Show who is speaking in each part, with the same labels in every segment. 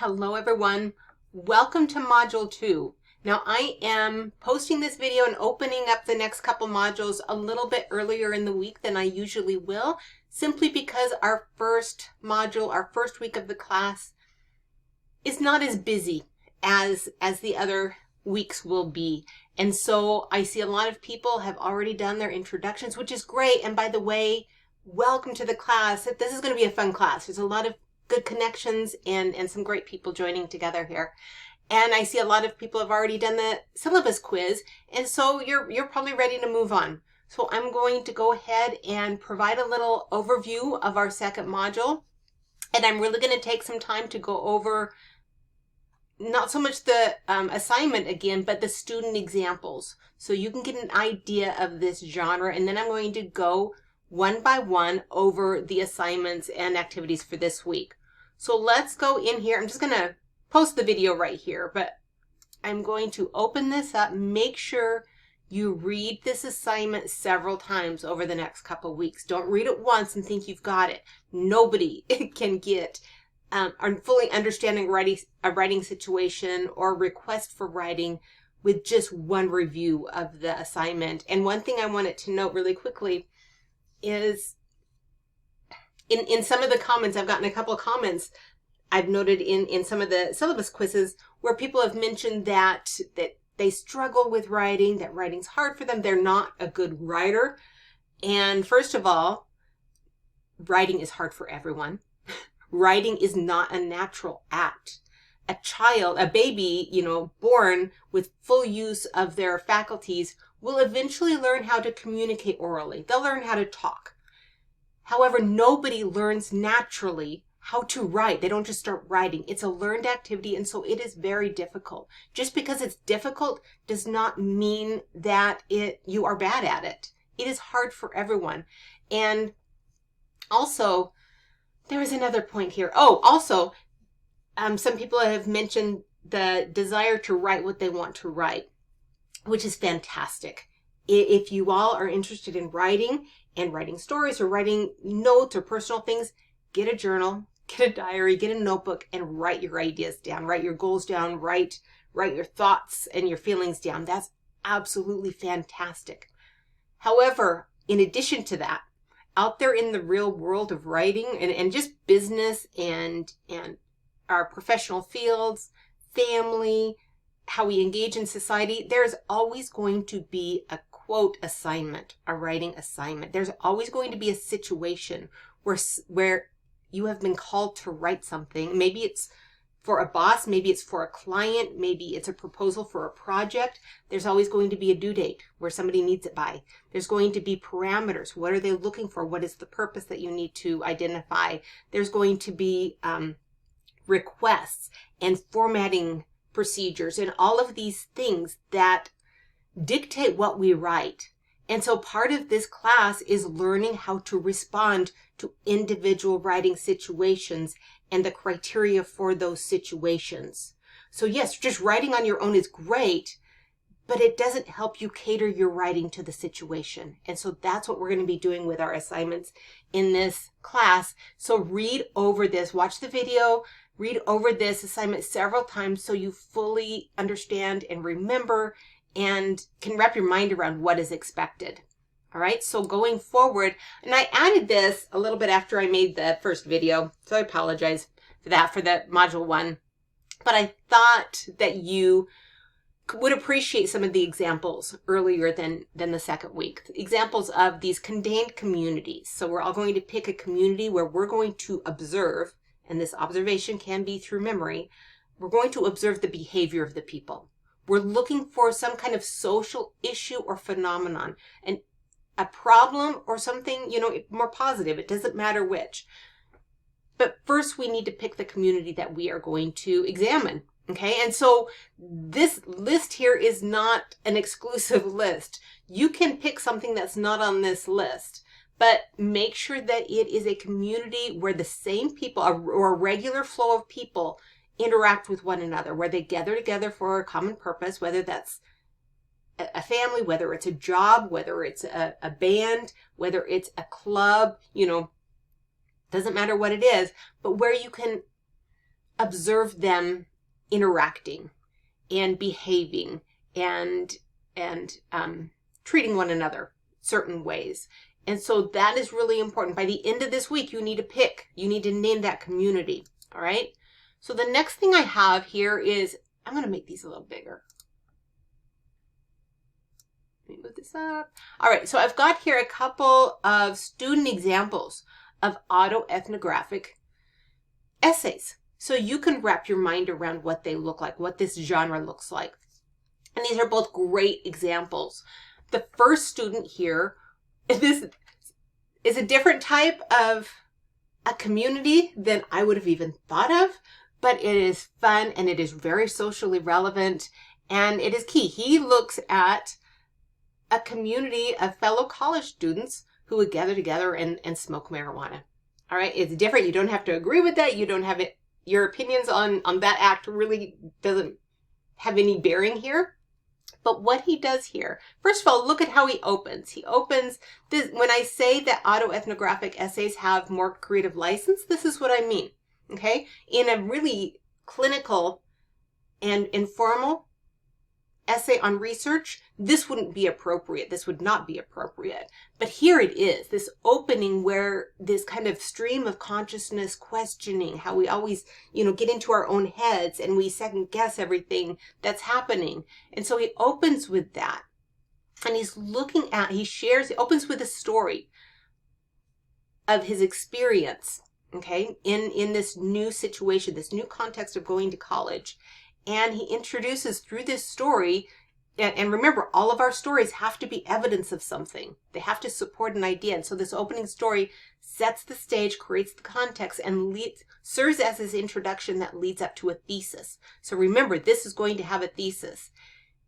Speaker 1: Hello everyone, welcome to Module 2. Now I am posting this video and opening up the next couple modules a little bit earlier in the week than I usually will, simply because our first module, our first week of the class, is not as busy as the other weeks will be. And so I see a lot of people have already done their introductions, which is great. And by the way, welcome to the class. This is going to be a fun class. There's a lot of good connections and some great people joining together here. And I see a lot of people have already done the syllabus quiz, and so you're probably ready to move on. So I'm going to go ahead and provide a little overview of our second module, and I'm really going to take some time to go over not so much the assignment again, but the student examples, so you can get an idea of this genre, and then I'm going to go one by one over the assignments and activities for this week. So let's go in here. I'm just going to post the video right here, but I'm going to open this up. Make sure you read this assignment several times over the next couple weeks. Don't read it once and think you've got it. Nobody can get fully understanding a writing situation or request for writing with just one review of the assignment. And one thing I wanted to note really quickly is in some of the comments, I've gotten a couple of comments I've noted in some of the syllabus quizzes where people have mentioned that they struggle with writing, that writing's hard for them, they're not a good writer. And first of all, writing is hard for everyone. Writing is not a natural act. A child, a baby, born with full use of their faculties will eventually learn how to communicate orally. They'll learn how to talk. However, nobody learns naturally how to write. They don't just start writing. It's a learned activity, and so it is very difficult. Just because it's difficult does not mean that you are bad at it. It is hard for everyone. And also, there is another point here. Oh, also, some people have mentioned the desire to write what they want to write, which is fantastic. If you all are interested in writing and writing stories or writing notes or personal things, get a journal, get a diary, get a notebook, and write your ideas down, write your goals down, write your thoughts and your feelings down. That's absolutely fantastic. However, in addition to that, out there in the real world of writing and just business and our professional fields, family, how we engage in society, there's always going to be a quote assignment, a writing assignment. There's always going to be a situation where you have been called to write something. Maybe it's for a boss, maybe it's for a client, maybe it's a proposal for a project. There's always going to be a due date where somebody needs it by. There's going to be parameters. What are they looking for? What is the purpose that you need to identify? There's going to be requests and formatting procedures and all of these things that dictate what we write. And so part of this class is learning how to respond to individual writing situations and the criteria for those situations. So yes, just writing on your own is great, but it doesn't help you cater your writing to the situation. And so that's what we're going to be doing with our assignments in this class. So read over this, watch the video, read over this assignment several times so you fully understand and remember and can wrap your mind around what is expected. All right, so going forward, and I added this a little bit after I made the first video, so I apologize for that, for the module 1. But I thought that you would appreciate some of the examples earlier than the second week. Examples of these contained communities. So we're all going to pick a community where we're going to observe, and this observation can be through memory, we're going to observe the behavior of the people. We're looking for some kind of social issue or phenomenon, and a problem or something, more positive. It doesn't matter which. But first we need to pick the community that we are going to examine. Okay, and so this list here is not an exclusive list. You can pick something that's not on this list, but make sure that it is a community where the same people or a regular flow of people interact with one another, where they gather together for a common purpose, whether that's a family, whether it's a job, whether it's a band, whether it's a club, doesn't matter what it is, but where you can observe them interacting and behaving and treating one another certain ways. And so that is really important. By the end of this week, you need to name that community. All right. So the next thing I have here is, I'm going to make these a little bigger. Let me move this up. All right. So I've got here a couple of student examples of autoethnographic essays. So you can wrap your mind around what they look like, what this genre looks like. And these are both great examples. The first student here, this is a different type of a community than I would have even thought of, but it is fun and it is very socially relevant and it is key. He looks at a community of fellow college students who would gather together and smoke marijuana. All right, it's different. You don't have to agree with that. You don't have it. Your opinions on that act really doesn't have any bearing here. But what he does here, first of all, look at how he opens. He opens this. When I say that autoethnographic essays have more creative license, this is what I mean. Okay, in a really clinical and informal essay on research, this wouldn't be appropriate. This would not be appropriate. But here it is, this opening where this kind of stream of consciousness questioning, how we always, get into our own heads and we second guess everything that's happening. And so he opens with that. And he opens with a story of his experience, okay, in this new situation, this new context of going to college. And he introduces through this story, and remember, all of our stories have to be evidence of something. They have to support an idea. And so this opening story sets the stage, creates the context, and serves as his introduction that leads up to a thesis. So remember, this is going to have a thesis.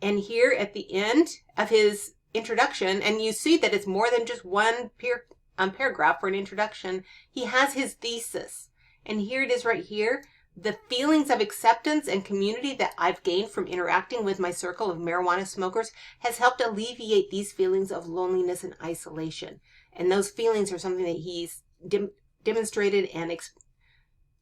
Speaker 1: And here at the end of his introduction, and you see that it's more than just one paragraph for an introduction, he has his thesis. And here it is right here. The feelings of acceptance and community that I've gained from interacting with my circle of marijuana smokers has helped alleviate these feelings of loneliness and isolation. And those feelings are something that he's demonstrated and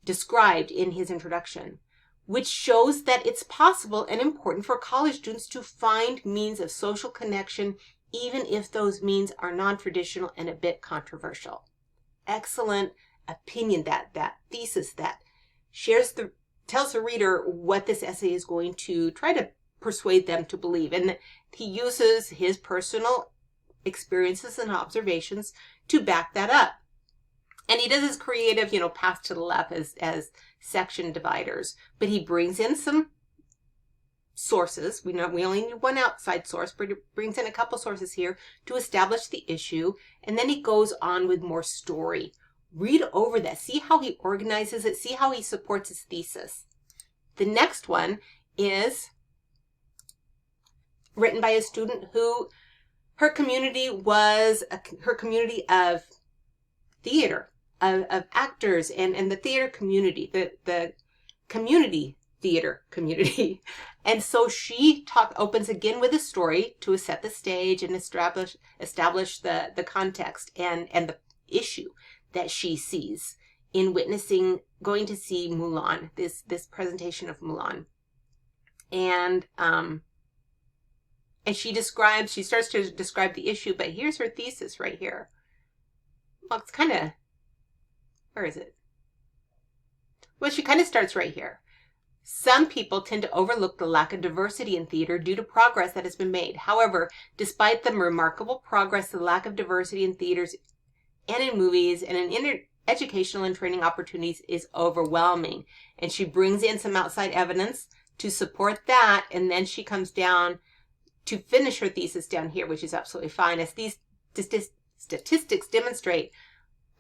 Speaker 1: described in his introduction, which shows that it's possible and important for college students to find means of social connection, even if those means are non-traditional and a bit controversial. Excellent opinion, that thesis that tells the reader what this essay is going to try to persuade them to believe. And he uses his personal experiences and observations to back that up. And he does his creative, path to the left as section dividers, but he brings in some sources. We only need one outside source, but he brings in a couple sources here to establish the issue. And then he goes on with more story. Read over that. See how he organizes it. See how he supports his thesis. The next one is written by a student who her community was her community of theater, of actors and the theater community, the community theater community. And so she opens again with a story to set the stage and establish the context and the issue that she sees in going to see Mulan, this presentation of Mulan. And she starts to describe the issue, but here's her thesis right here. Well, it's kind of, where is it? Well, she kind of starts right here. Some people tend to overlook the lack of diversity in theater due to progress that has been made. However, despite the remarkable progress, the lack of diversity in theaters and in movies and in educational and training opportunities is overwhelming. And she brings in some outside evidence to support that. And then she comes down to finish her thesis down here, which is absolutely fine. As these statistics demonstrate,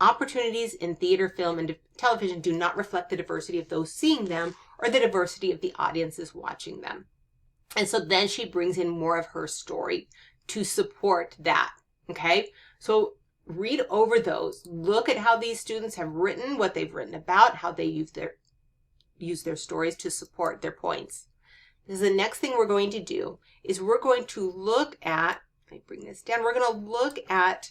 Speaker 1: opportunities in theater, film, and television do not reflect the diversity of those seeing them or the diversity of the audiences watching them. And so then she brings in more of her story to support that. Okay, so read over those. Look at how these students have written, what they've written about, how they use their stories to support their points. This is the next thing we're going to do is we're going to look at, let me bring this down, we're going to look at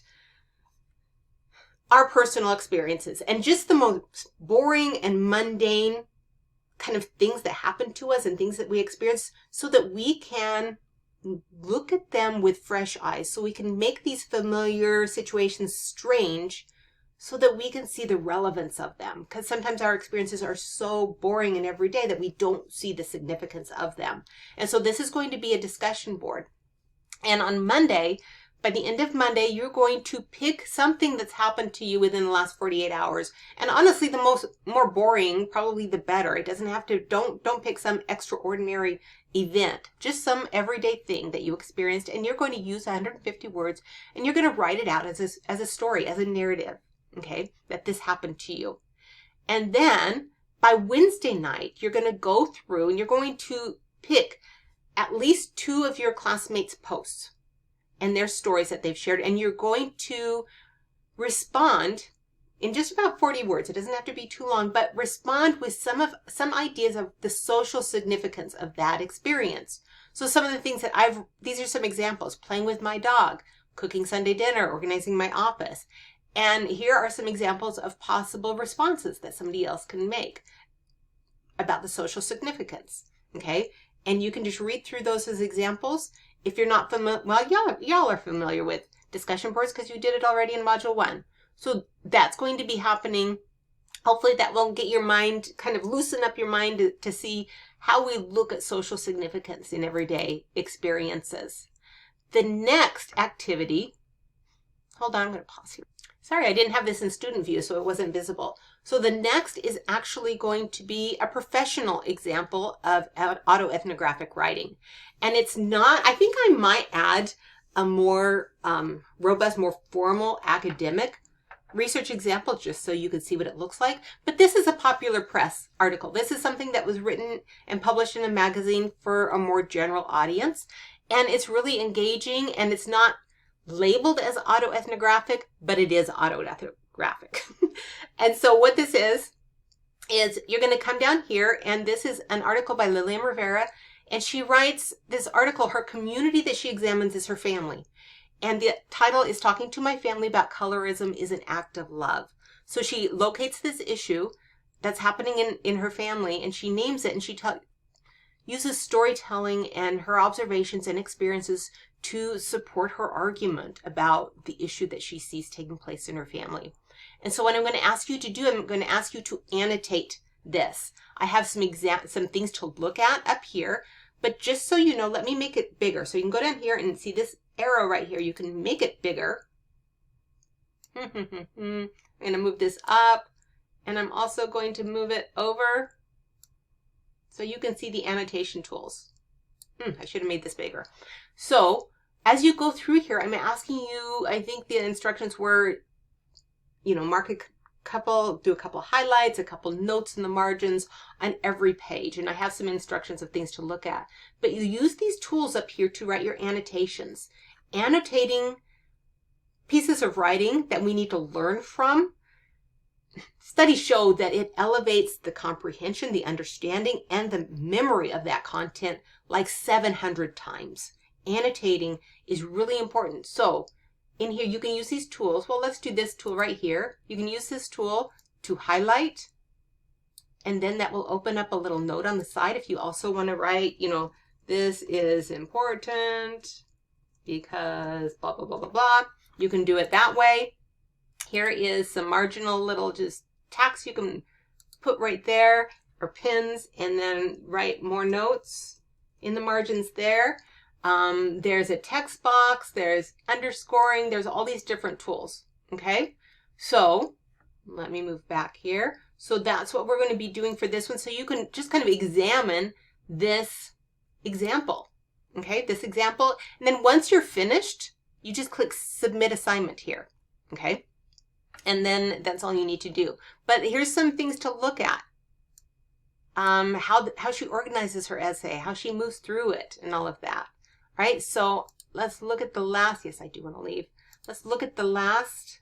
Speaker 1: our personal experiences and just the most boring and mundane kind of things that happen to us and things that we experience so that we can look at them with fresh eyes, so we can make these familiar situations strange so that we can see the relevance of them. Because sometimes our experiences are so boring and everyday that we don't see the significance of them. And so this is going to be a discussion board. And on Monday, by the end of Monday, you're going to pick something that's happened to you within the last 48 hours. And honestly, the more boring, probably the better. It doesn't have to, don't pick some extraordinary event, just some everyday thing that you experienced. And you're going to use 150 words and you're going to write it out as a story, as a narrative, okay, that this happened to you. And then by Wednesday night, you're going to go through and you're going to pick at least 2 of your classmates' posts and their stories that they've shared, and you're going to respond in just about 40 words. It doesn't have to be too long, but respond with some ideas of the social significance of that experience. So some of the things that these are some examples: playing with my dog, cooking Sunday dinner, organizing my office. And here are some examples of possible responses that somebody else can make about the social significance, okay? And you can just read through those as examples. If you're not familiar, well, y'all are familiar with discussion boards because you did it already in Module 1. So that's going to be happening. Hopefully that will get your mind, kind of loosen up your mind to see how we look at social significance in everyday experiences. The next activity, hold on, I'm going to pause here. Sorry, I didn't have this in student view, so it wasn't visible. So the next is actually going to be a professional example of autoethnographic writing. And it's not, I think I might add a more robust, more formal academic research example just so you can see what it looks like. But this is a popular press article. This is something that was written and published in a magazine for a more general audience. And it's really engaging, and it's not labeled as autoethnographic, but it is autoethnographic. And so what this is you're going to come down here, and this is an article by Lillian Rivera, and she writes this article. Her community that she examines is her family. And the title is Talking to My Family About Colorism is an Act of Love. So she locates this issue that's happening in her family, and she names it, and she uses storytelling and her observations and experiences to support her argument about the issue that she sees taking place in her family. And so what I'm going to ask you to do, I'm going to ask you to annotate this. I have some things to look at up here, but just so you know, let me make it bigger. So you can go down here and see this arrow right here. You can make it bigger. I'm going to move this up, and I'm also going to move it over so you can see the annotation tools. I should have made this bigger. So as you go through here, I'm asking you, I think the instructions were, mark do a couple highlights, a couple notes in the margins on every page. And I have some instructions of things to look at. But you use these tools up here to write your annotations. Annotating pieces of writing that we need to learn from. Studies show that it elevates the comprehension, the understanding, and the memory of that content like 700 times. Annotating is really important. So in here, you can use these tools. Well, let's do this tool right here. You can use this tool to highlight, and then that will open up a little note on the side if you also want to write, this is important because blah, blah, blah, blah, blah. You can do it that way. Here is some marginal little just text you can put right there, or pins, and then write more notes in the margins there. There's a text box, there's underscoring, there's all these different tools, okay? So let me move back here. So that's what we're going to be doing for this one. So you can just kind of examine this example, okay? This example. And then once you're finished, you just click Submit Assignment here, okay? And then that's all you need to do. But here's some things to look at. How she organizes her essay, how she moves through it, and all of that. Right? So let's look at the last. Yes, I do want to leave. Let's look at the last.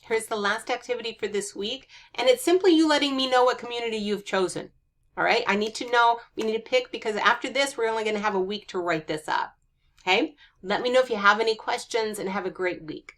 Speaker 1: Here's the last activity for this week. And it's simply you letting me know what community you've chosen. All right? I need to know. We need to pick, because after this, we're only going to have a week to write this up. Okay? Let me know if you have any questions, and have a great week.